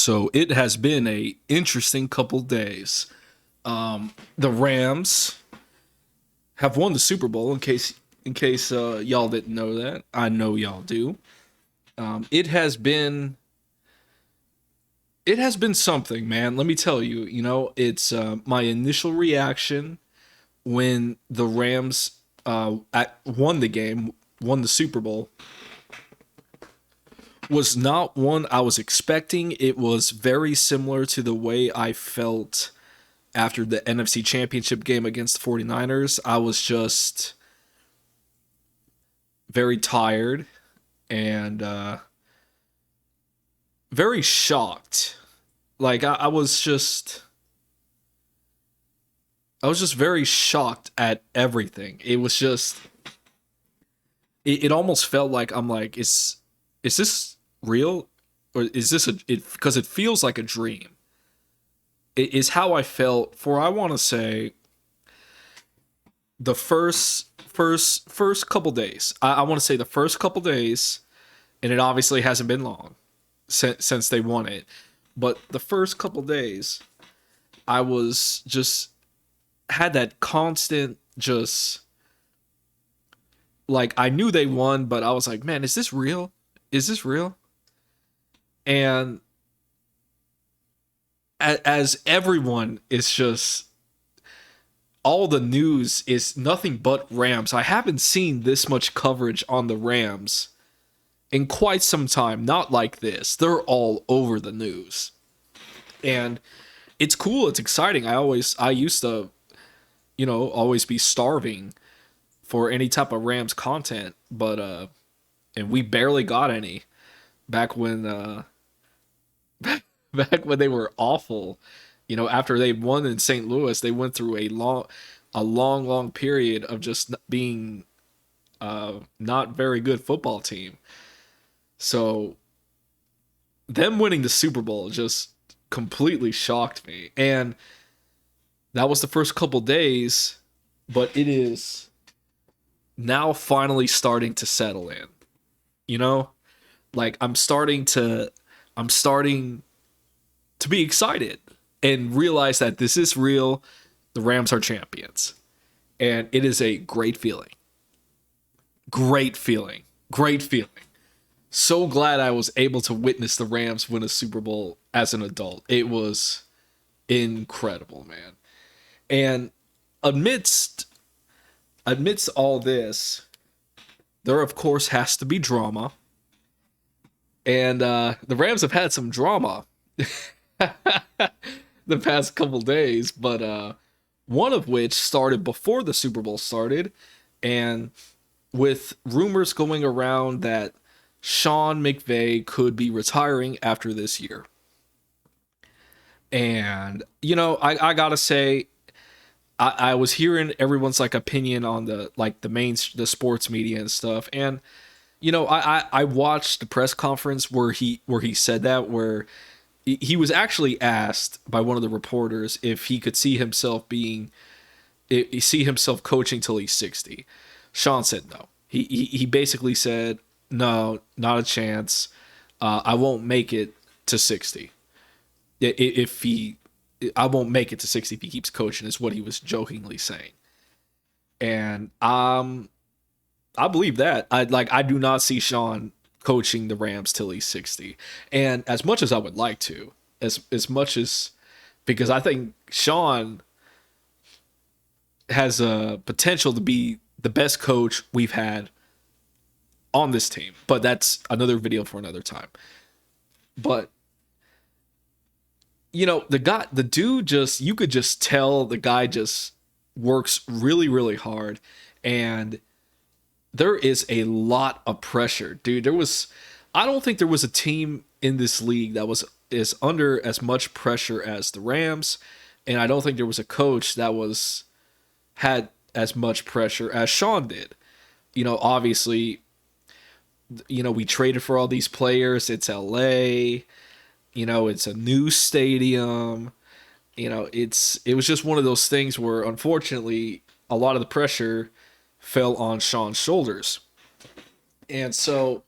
So it has been a interesting couple days. The Rams have won the Super Bowl. In case y'all didn't know that, I know y'all do. It has been something, man. Let me tell you. It's my initial reaction when the Rams won the game, won the Super Bowl, was not one I was expecting. It was very similar to the way I felt after the NFC Championship game against the 49ers. I was just very tired and very shocked. Like I was just very shocked at everything. It was just it almost felt like I'm like, is this real, or is this because it feels like a dream. It is how I felt for, I want to say, the first couple days. I want to say the first couple days, and it obviously hasn't been long since they won it, but the first couple days, I was just had that constant, just like, I knew they won, but I was like, man, is this real? Is this real? And as everyone is just, all the news is nothing but Rams. I haven't seen this much coverage on the Rams in quite some time. Not like this. They're all over the news. And it's cool, it's exciting. I used to, always be starving for any type of Rams content, but and we barely got any back when back when they were awful. After they won in St. Louis, they went through a long period of just being not very good football team. So them winning the Super Bowl just completely shocked me. And that was the first couple days, but it is now finally starting to settle in. You know? Like, I'm starting to be excited and realize that this is real. The Rams are champions. And it is a great feeling. Great feeling. Great feeling. So glad I was able to witness the Rams win a Super Bowl as an adult. It was incredible, man. And amidst all this, there of course has to be drama. And the Rams have had some drama the past couple days, but one of which started before the Super Bowl started, and with rumors going around that Sean McVay could be retiring after this year. And I gotta say, I was hearing everyone's like opinion on the sports media and stuff, and I watched the press conference where he said that, where he was actually asked by one of the reporters if he could see himself coaching till he's 60. Sean said no. He basically said, no, not a chance. I won't make it to 60. I won't make it to 60 if he keeps coaching, is what he was jokingly saying. And I believe that. I do not see Sean coaching the Rams till he's 60. And as much as I would like to, as much as, because I think Sean has a potential to be the best coach we've had on this team, but that's another video for another time. But the dude, just, you could just tell the guy just works really, really hard, and there is a lot of pressure, dude. I don't think there was a team in this league that is under as much pressure as the Rams, and I don't think there was a coach that had as much pressure as Sean did. Obviously, we traded for all these players. It's LA. It's a new stadium. It was just one of those things where, unfortunately, a lot of the pressure fell on Sean's shoulders. And so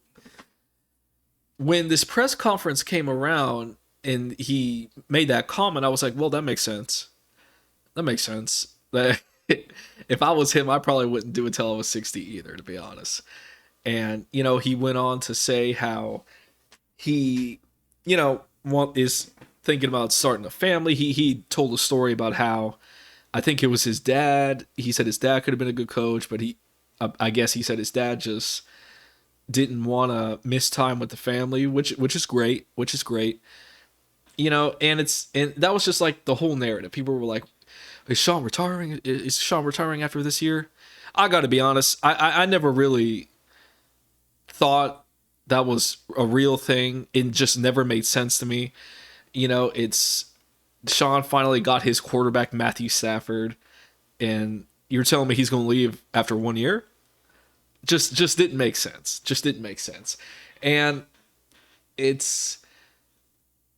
when this press conference came around, and he made that comment, I was like, well, that makes sense. That makes sense. That if I was him, I probably wouldn't do it till I was 60 either, to be honest. And he went on to say how he, is thinking about starting a family. He told a story about how I think it was his dad. He said his dad could have been a good coach, but I guess he said his dad just didn't want to miss time with the family, which is great, which is great. And that was just like the whole narrative. People were like, "Is Sean retiring? Is Sean retiring after this year?" I got to be honest. I never really thought that was a real thing. It just never made sense to me. It's Sean finally got his quarterback, Matthew Stafford, and you're telling me he's going to leave after 1 year? Just didn't make sense. Just didn't make sense. And it's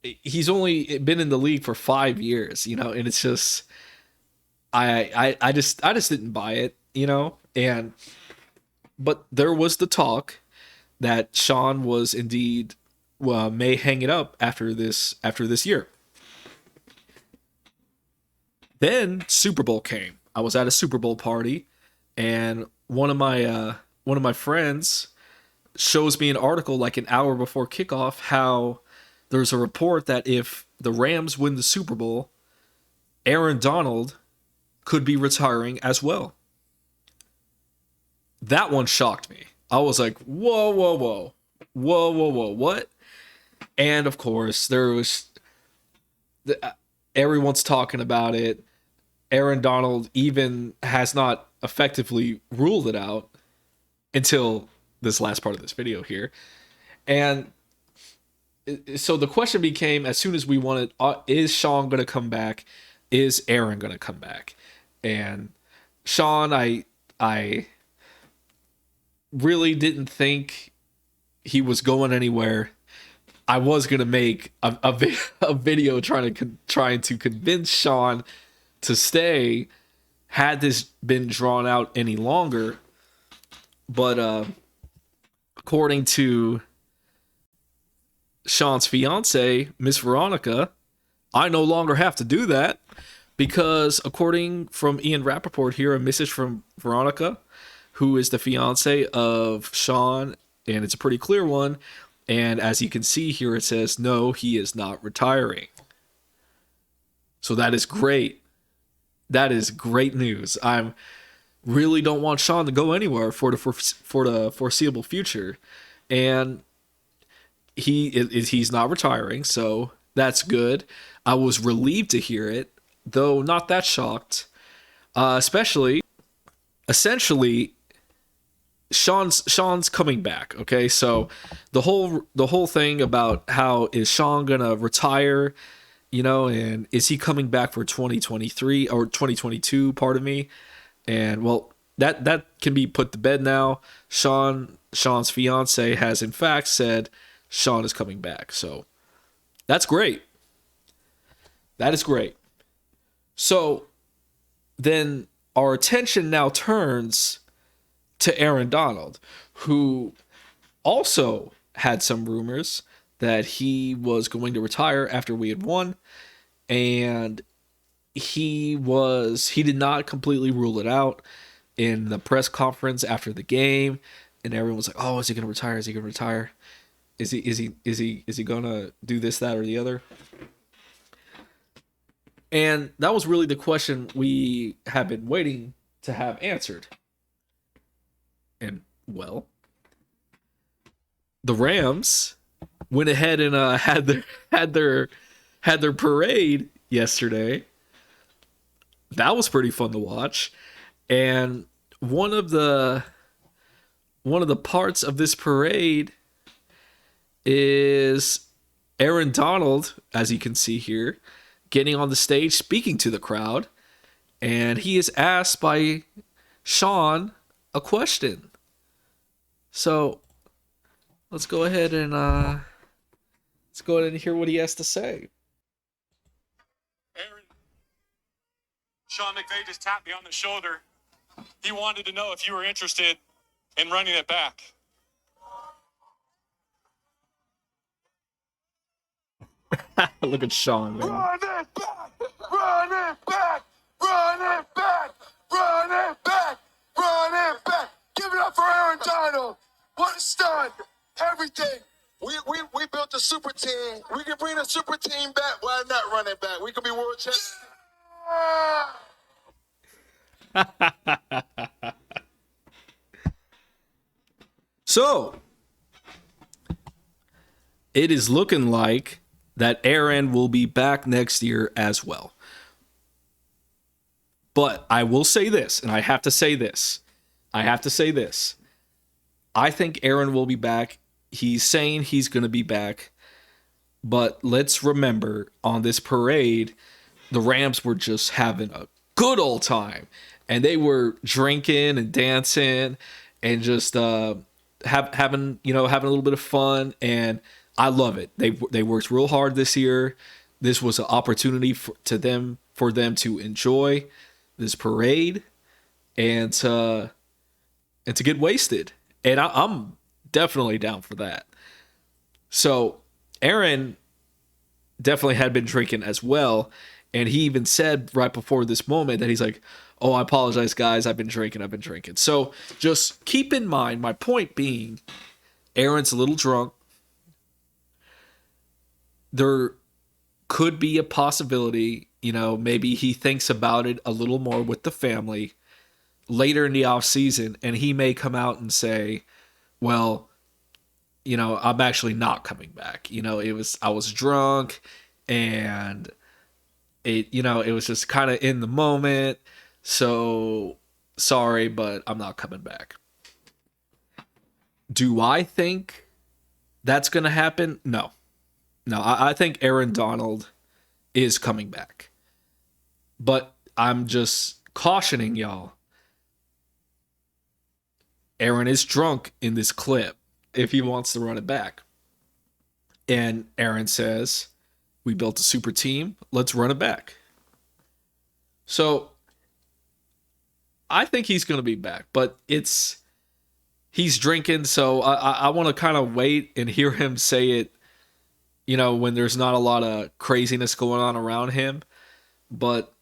he's only been in the league for 5 years, and it's just I just didn't buy it. And but there was the talk that Sean was indeed may hang it up after this year. Then Super Bowl came. I was at a Super Bowl party, and one of my friends shows me an article like an hour before kickoff how there's a report that if the Rams win the Super Bowl, Aaron Donald could be retiring as well. That one shocked me. I was like, whoa, whoa, whoa, whoa, whoa, whoa, what? And of course, there was everyone's talking about it. Aaron Donald even has not effectively ruled it out until this last part of this video here. And so the question became, as soon as we wanted, is Sean going to come back? Is Aaron going to come back? And Sean, I really didn't think he was going anywhere. I was gonna make a video trying to convince Sean to stay had this been drawn out any longer. But according to Sean's fiance, Miss Veronica, I no longer have to do that because according from Ian Rappaport here, a message from Veronica, who is the fiance of Sean, and it's a pretty clear one. And as you can see here, it says, no, he is not retiring. So that is great. That is great news. I really don't want Sean to go anywhere for the foreseeable future. And he's not retiring, so that's good. I was relieved to hear it, though not that shocked. Especially, essentially, Sean's coming back. Okay, so the whole thing about how is Sean gonna retire, and is he coming back for 2023 or 2022? Pardon me. And well, that can be put to bed now. Sean's fiance has in fact said Sean is coming back, so that's great. That is great. So then our attention now turns to Aaron Donald, who also had some rumors that he was going to retire after we had won, and he did not completely rule it out in the press conference after the game, and everyone was like, "Oh, is he going to retire? Is he going to retire? Is he going to do this, that, or the other?" And that was really the question we have been waiting to have answered. And well, the Rams went ahead and had their parade yesterday. That was pretty fun to watch. And one of the parts of this parade is Aaron Donald, as you can see here, getting on the stage speaking to the crowd, and he is asked by Sean a question. So let's go ahead and hear what he has to say. Aaron, Sean McVay just tapped me on the shoulder. He wanted to know if you were interested in running it back. Look at Sean, man. Run it back! Run it back! Run it back! Run it back! Run it back! Give it up for Aaron Donald. What a stud! Everything. We built a super team. We can bring a super team back. Why not run it back? We can be world champions. So, it is looking like that Aaron will be back next year as well. But I will say this, and I have to say this. I think Aaron will be back. He's saying he's going to be back. But let's remember, on this parade, the Rams were just having a good old time. And they were drinking and dancing and just having a little bit of fun. And I love it. They worked real hard this year. This was an opportunity for them to enjoy this parade and to get wasted. And I'm definitely down for that. So Aaron definitely had been drinking as well. And he even said right before this moment that he's like, oh, I apologize, guys. I've been drinking. So just keep in mind, my point being, Aaron's a little drunk. There could be a possibility, maybe he thinks about it a little more with the family later in the off season, and he may come out and say, well, I'm actually not coming back. I was drunk and it was just kind of in the moment. So sorry, but I'm not coming back. Do I think that's going to happen? No. I think Aaron Donald is coming back. But I'm just cautioning y'all. Aaron is drunk in this clip if he wants to run it back. And Aaron says, we built a super team. Let's run it back. So I think he's going to be back. But he's drinking. So I want to kind of wait and hear him say it, when there's not a lot of craziness going on around him. But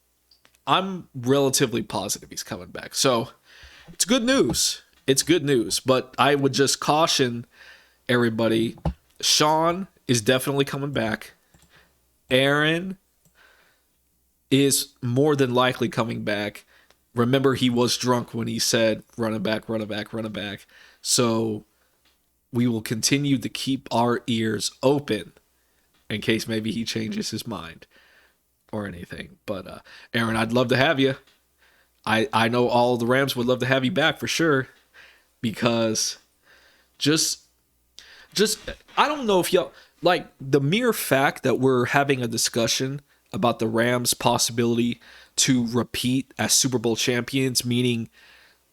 I'm relatively positive he's coming back. So it's good news. But I would just caution everybody. Sean is definitely coming back. Aaron is more than likely coming back. Remember, he was drunk when he said, run it back. So we will continue to keep our ears open in case maybe he changes his mind or anything. But Aaron, I'd love to have you. I know all the Rams would love to have you back for sure, because just I don't know if y'all like the mere fact that we're having a discussion about the Rams' possibility to repeat as Super Bowl champions, meaning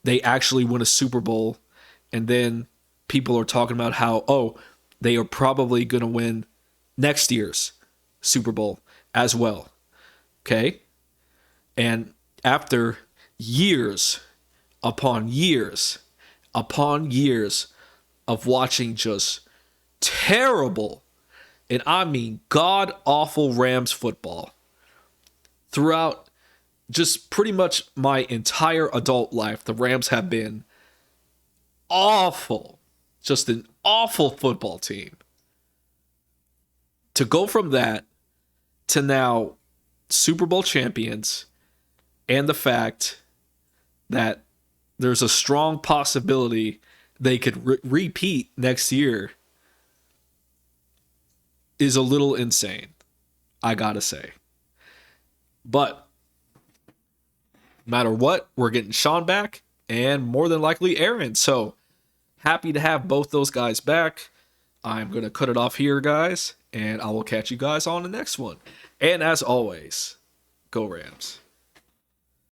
they actually win a Super Bowl, and then people are talking about how, they are probably going to win next year's Super Bowl as well. Okay? And after years upon years of watching just terrible, and I mean god-awful Rams football throughout just pretty much my entire adult life, the Rams have been awful. Just an awful football team. To go from that to now Super Bowl champions, and the fact that there's a strong possibility they could repeat next year is a little insane, I gotta say. But no matter what, we're getting Sean back, and more than likely Aaron. So happy to have both those guys back. I'm going to cut it off here, guys, and I will catch you guys on the next one. And as always, go Rams.